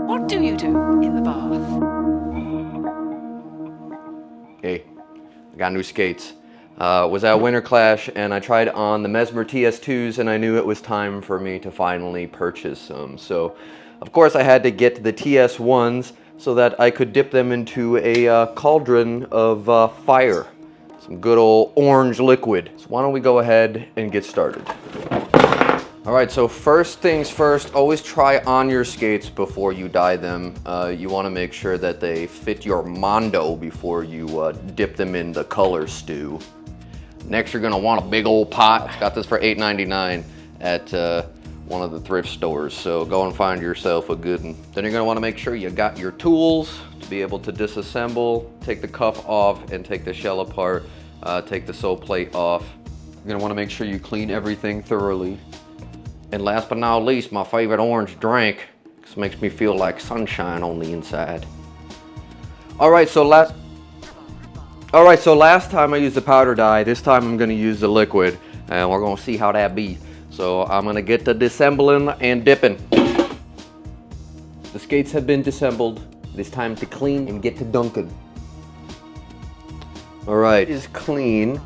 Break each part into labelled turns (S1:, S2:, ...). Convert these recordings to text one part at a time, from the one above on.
S1: What do you do in the bath?
S2: Hey, I got new skates. Was at Winter Clash and I tried on the Mesmer TS2s and I knew it was time for me to finally purchase some. So, of course I had to get the TS1s so that I could dip them into a cauldron of fire. Some good old orange liquid. So why don't we go ahead and get started. Alright, so first things first, always try on your skates before you dye them. You want to make sure that they fit your mondo before you dip them in the color stew. Next, you're going to want a big old pot. Got this for $8.99 at one of the thrift stores, so go and find yourself a good one. Then you're going to want to make sure you got your tools to be able to disassemble, take the cuff off and take the shell apart, take the sole plate off. You're going to want to make sure you clean everything thoroughly. And last but not least, my favorite orange drink. This makes me feel like sunshine on the inside. Alright, so last time I used the powder dye. This time I'm going to use the liquid. And we're going to see how that be. So I'm going to get to disassembling and dipping. The skates have been disassembled. It's time to clean and get to dunking. Alright, it's clean.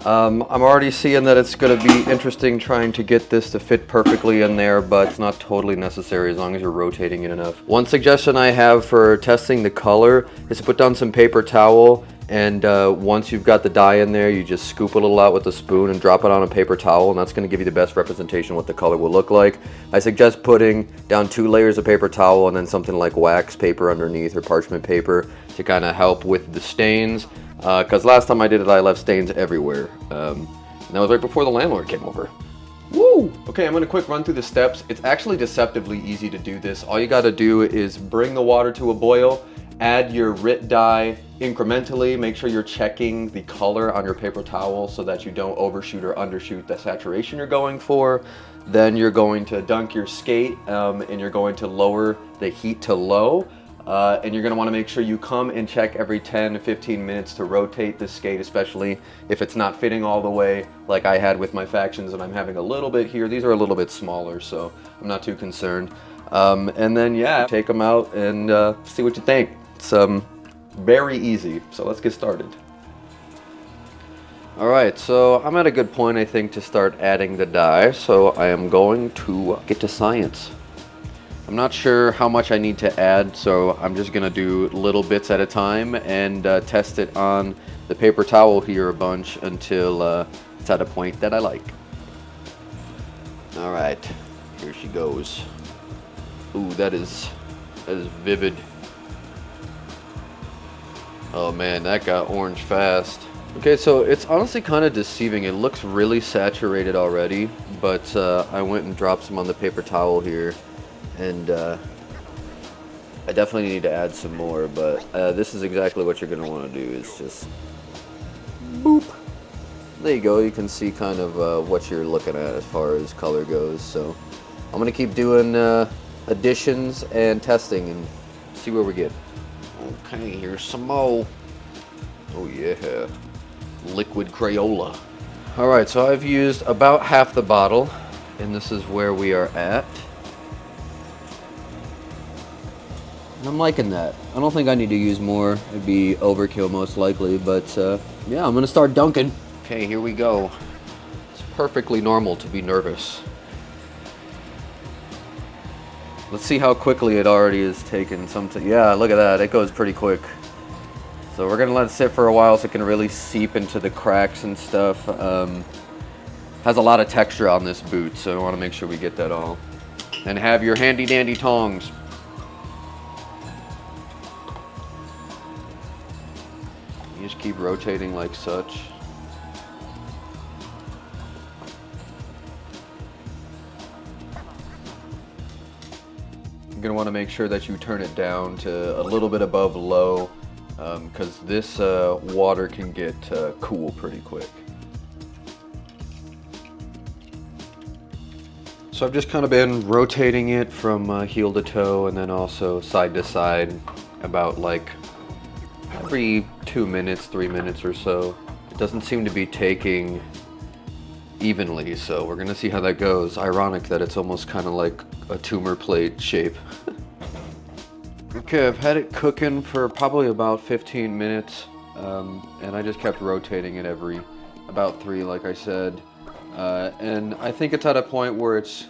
S2: I'm already seeing that it's going to be interesting trying to get this to fit perfectly in there, but it's not totally necessary as long as you're rotating it enough. One suggestion I have for testing the color is to put down some paper towel, and once you've got the dye in there, you just scoop a little out with a spoon and drop it on a paper towel, and that's going to give you the best representation of what the color will look like. I suggest putting down 2 layers of paper towel and then something like wax paper underneath or parchment paper to kind of help with the stains. Because last time I did it, I left stains everywhere. And that was right before the landlord came over. Woo! Okay, I'm going to quick run through the steps. It's actually deceptively easy to do this. All you got to do is bring the water to a boil, add your RIT dye incrementally. Make sure you're checking the color on your paper towel so that you don't overshoot or undershoot the saturation you're going for. Then you're going to dunk your skate and you're going to lower the heat to low. And you're going to want to make sure you come and check every 10 to 15 minutes to rotate the skate, especially if it's not fitting all the way like I had with my factions and I'm having a little bit here. These are a little bit smaller, so I'm not too concerned. And then, yeah, take them out and see what you think. It's very easy, so let's get started. Alright, so I'm at a good point, I think, to start adding the dye, so I am going to get to science. I'm not sure how much I need to add, so I'm just going to do little bits at a time and test it on the paper towel here a bunch until it's at a point that I like. Alright, here she goes. Ooh, that is vivid. Oh man, that got orange fast. Okay, so it's honestly kind of deceiving. It looks really saturated already, but I went and dropped some on the paper towel here. And I definitely need to add some more, but this is exactly what you're going to want to do, is just boop. There you go, you can see kind of what you're looking at as far as color goes. So I'm going to keep doing additions and testing and see where we get. Okay, here's some more. Oh yeah, liquid Crayola. Alright, so I've used about half the bottle, and this is where we are at. I'm liking that. I don't think I need to use more. It'd be overkill most likely, but yeah, I'm gonna start dunking. Okay, here we go. It's perfectly normal to be nervous. Let's see how quickly it already is taken something. Yeah, look at that, it goes pretty quick. So we're gonna let it sit for a while so it can really seep into the cracks and stuff. Has a lot of texture on this boot, so I wanna make sure we get that all. And have your handy dandy tongs. You just keep rotating like such. You're going to want to make sure that you turn it down to a little bit above low, because this water can get cool pretty quick. So I've just kind of been rotating it from heel to toe and then also side to side about like every 2 minutes, 3 minutes or so. It doesn't seem to be taking evenly, so we're gonna see how that goes. Ironic that it's almost kind of like a tumor plate shape. Okay, I've had it cooking for probably about 15 minutes, and I just kept rotating it every about 3, like I said. And I think it's at a point where it's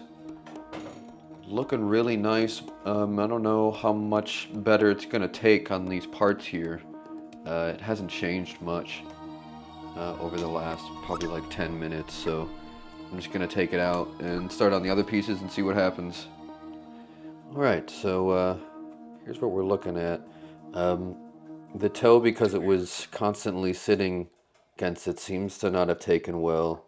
S2: looking really nice. I don't know how much better it's gonna take on these parts here. It hasn't changed much over the last probably like 10 minutes, so I'm just gonna take it out and start on the other pieces and see what happens. Alright, so here's what we're looking at. The toe, because it was constantly sitting against it, seems to not have taken well.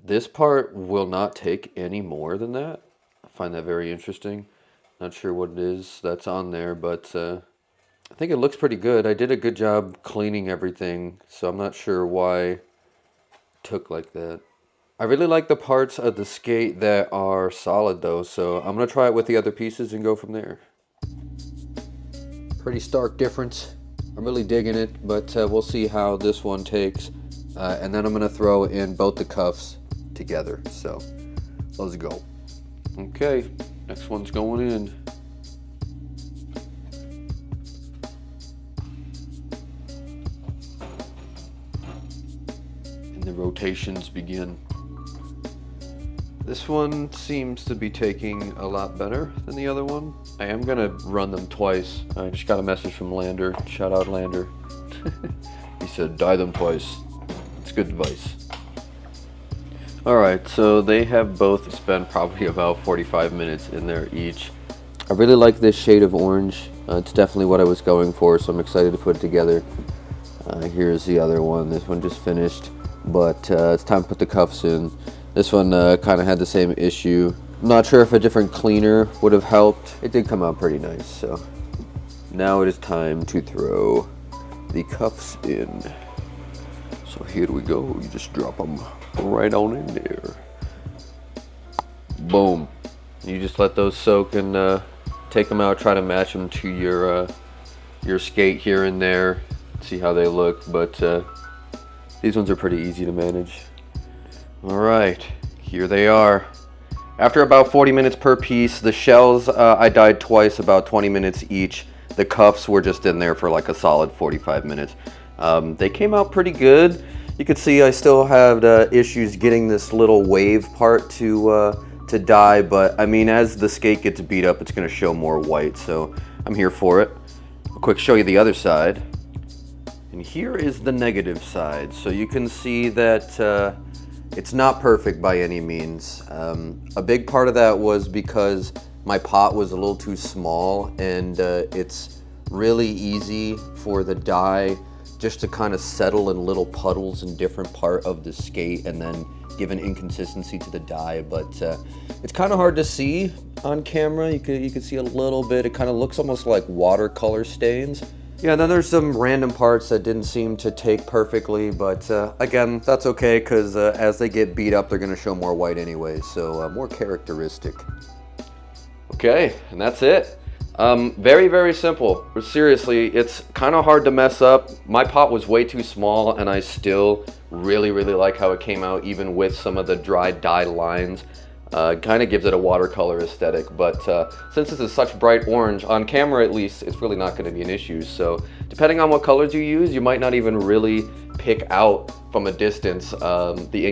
S2: This part will not take any more than that. I find that very interesting. Not sure what it is that's on there, but I think it looks pretty good. I did a good job cleaning everything, so I'm not sure why it took like that. I really like the parts of the skate that are solid though, so I'm going to try it with the other pieces and go from there. Pretty stark difference. I'm really digging it, but we'll see how this one takes. And then I'm going to throw in both the cuffs together, so let's go. Okay, next one's going in. And the rotations begin. This one seems to be taking a lot better than the other one. I am gonna run them twice. I just got a message from Lander. Shout out Lander. He said, dye them twice. It's good advice. Alright, so they have both spent probably about 45 minutes in there each. I really like this shade of orange. It's definitely what I was going for, so I'm excited to put it together. Here's the other one. This one just finished, but it's time to put the cuffs in. This one kind of had the same issue. I'm not sure if a different cleaner would have helped. It did come out pretty nice, so. Now it is time to throw the cuffs in. So here we go. You just drop them right on in there. Boom. You just let those soak and take them out. Try to match them to your skate here and there. See how they look, but these ones are pretty easy to manage. All right, here they are. After about 40 minutes per piece, the shells I dyed twice, about 20 minutes each. The cuffs were just in there for like a solid 45 minutes. They came out pretty good. You can see I still had issues getting this little wave part to dye, but I mean, as the skate gets beat up, it's gonna show more white, so I'm here for it. I'll quick show you the other side. And here is the negative side. So you can see that it's not perfect by any means. A big part of that was because my pot was a little too small, and it's really easy for the dye just to kind of settle in little puddles in different part of the skate and then give an inconsistency to the dye, but it's kind of hard to see on camera. You could see a little bit. It kind of looks almost like watercolor stains. Yeah, and then there's some random parts that didn't seem to take perfectly, but again, that's okay, because as they get beat up, they're going to show more white anyway, so more characteristic. Okay, and that's it. Very, very simple. But seriously, it's kind of hard to mess up. My pot was way too small, and I still really, really like how it came out, even with some of the dry dye lines. Kind of gives it a watercolor aesthetic, but since this is such bright orange, on camera at least, it's really not going to be an issue. So depending on what colors you use, you might not even really pick out from a distance the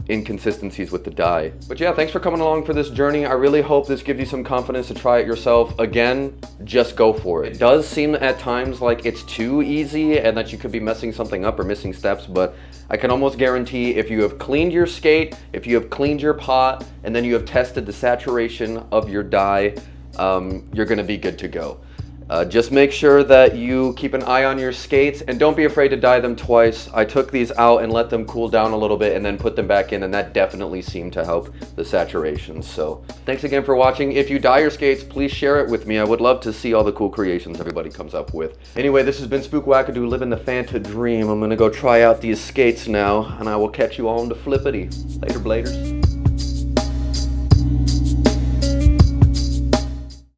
S2: inconsistencies with the dye. But yeah, thanks for coming along for this journey. I really hope this gives you some confidence to try it yourself. Again, just go for it. It does seem at times like it's too easy and that you could be messing something up or missing steps, but I can almost guarantee if you have cleaned your skate, if you have cleaned your pot, and then you have tested the saturation of your dye, you're gonna be good to go. Just make sure that you keep an eye on your skates and don't be afraid to dye them twice. I took these out and let them cool down a little bit and then put them back in, and that definitely seemed to help the saturation. So thanks again for watching. If you dye your skates, please share it with me. I would love to see all the cool creations everybody comes up with. Anyway, this has been Spook Wackadoo, living the Fanta dream. I'm gonna go try out these skates now, and I will catch you all on the flippity. Later, bladers.